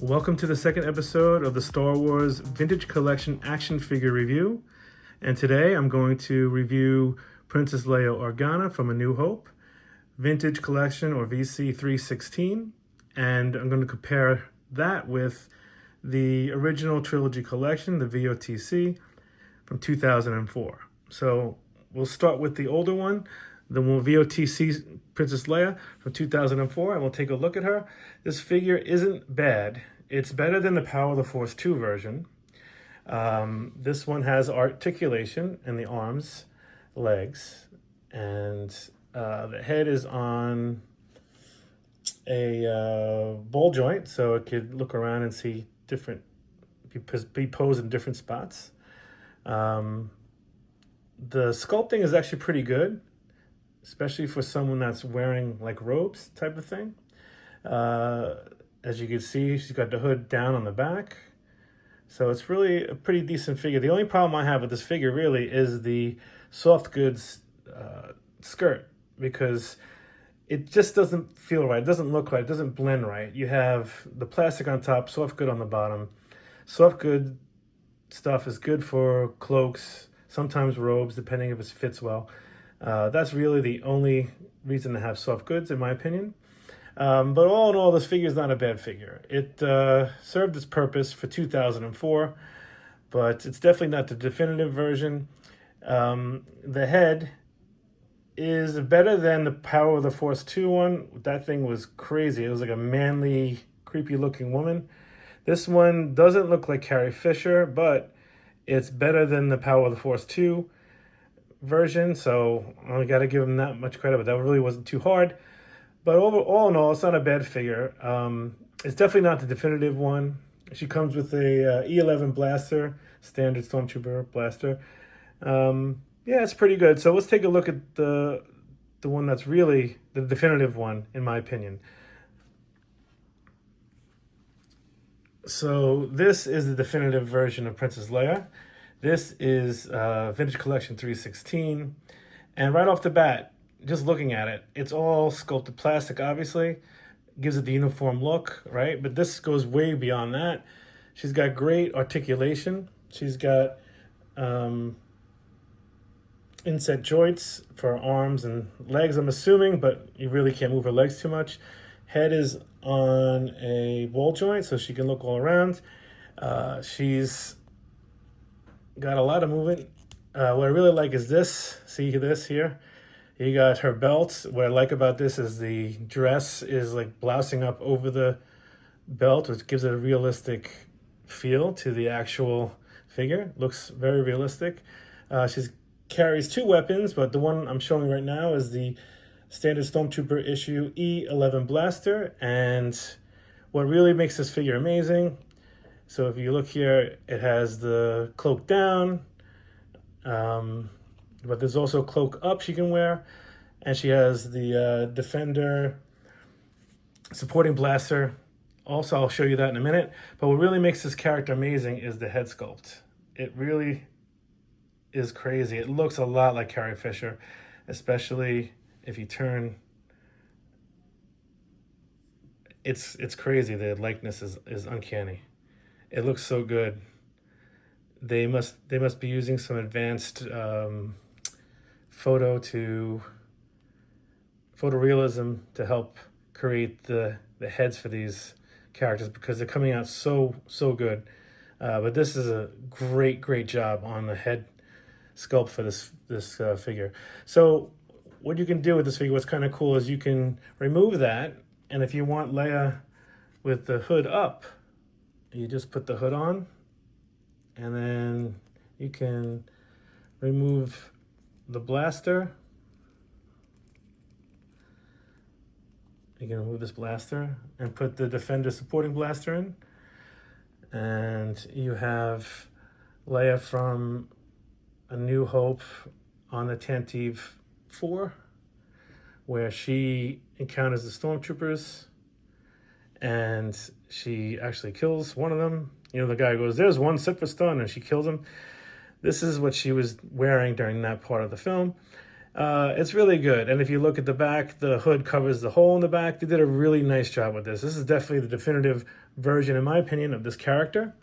Welcome to the second episode of the Star Wars Vintage Collection action figure review. And today I'm going to review Princess Leia Organa from A New Hope, Vintage Collection or VC 316. And I'm going to compare that with the original trilogy collection, the VOTC from 2004. So we'll start with the older one, the VOTC Princess Leia from 2004, and we'll take a look at her. This figure isn't bad. It's better than the Power of the Force 2 version. This one has articulation in the arms, legs, and the head is on a ball joint, so it could look around and see different, be posed in different spots. The sculpting is actually pretty good, especially for someone that's wearing like robes type of thing. As you can see, she's got the hood down on the back. So it's really a pretty decent figure. The only problem I have with this figure really is the soft goods skirt, because it just doesn't feel right. It doesn't look right. It doesn't blend right. You have the plastic on top, soft good on the bottom. Soft good stuff is good for cloaks, sometimes robes, depending if it fits well. That's really the only reason to have soft goods, in my opinion. But all in all, this figure is not a bad figure. It served its purpose for 2004, but it's definitely not the definitive version. The head is better than the Power of the Force 2 one. That thing was crazy. It was like a manly, creepy-looking woman. This one doesn't look like Carrie Fisher, but it's better than the Power of the Force 2 version, so I got to give him that much credit, but that really wasn't too hard. But all in all, it's not a bad figure. It's definitely not the definitive one. She comes with a E11 blaster, standard Stormtrooper blaster. Yeah, it's pretty good. So let's take a look at the one that's really the definitive one, in my opinion. So this is the definitive version of Princess Leia. This is Vintage Collection 316. And right off the bat, just looking at it, it's all sculpted plastic, obviously. Gives it the uniform look, right? But this goes way beyond that. She's got great articulation. She's got inset joints for her arms and legs, I'm assuming, but you really can't move her legs too much. Head is on a ball joint, so she can look all around. She's got a lot of movement. What I really like is this. See this here? You got her belt. What I like about this is the dress is like blousing up over the belt, which gives it a realistic feel to the actual figure. Looks very realistic. She carries two weapons, but the one I'm showing right now is the standard Stormtrooper issue E11 blaster. And what really makes this figure amazing, so if you look here, it has the cloak down, but there's also cloak up she can wear, and she has the Defender supporting blaster. Also, I'll show you that in a minute. But what really makes this character amazing is the head sculpt. It really is crazy. It looks a lot like Carrie Fisher, especially if you turn. It's crazy. The likeness is uncanny. It looks so good. They must be using some advanced photorealism to help create the heads for these characters, because they're coming out so good. But this is a great job on the head sculpt for this figure. So what you can do with this figure, what's kind of cool, is you can remove that, and if you want Leia with the hood up, you just put the hood on, and then you can remove the blaster. You can remove this blaster and put the Defender supporting blaster in. And you have Leia from A New Hope on the Tantive 4, where she encounters the Stormtroopers and she actually kills one of them. You know, the guy goes, "There's one set for stun," and she kills him. This is what she was wearing during that part of the film. It's really good. And if you look at the back, the hood covers the hole in the back. They did a really nice job with this. This is definitely the definitive version, in my opinion, of this character.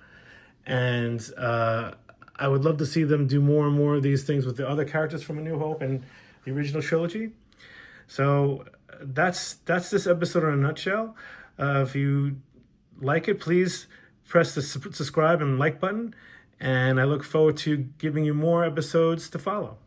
And I would love to see them do more and more of these things with the other characters from A New Hope and the original trilogy. So that's this episode in a nutshell. If you like it, please press the subscribe and like button. And I look forward to giving you more episodes to follow.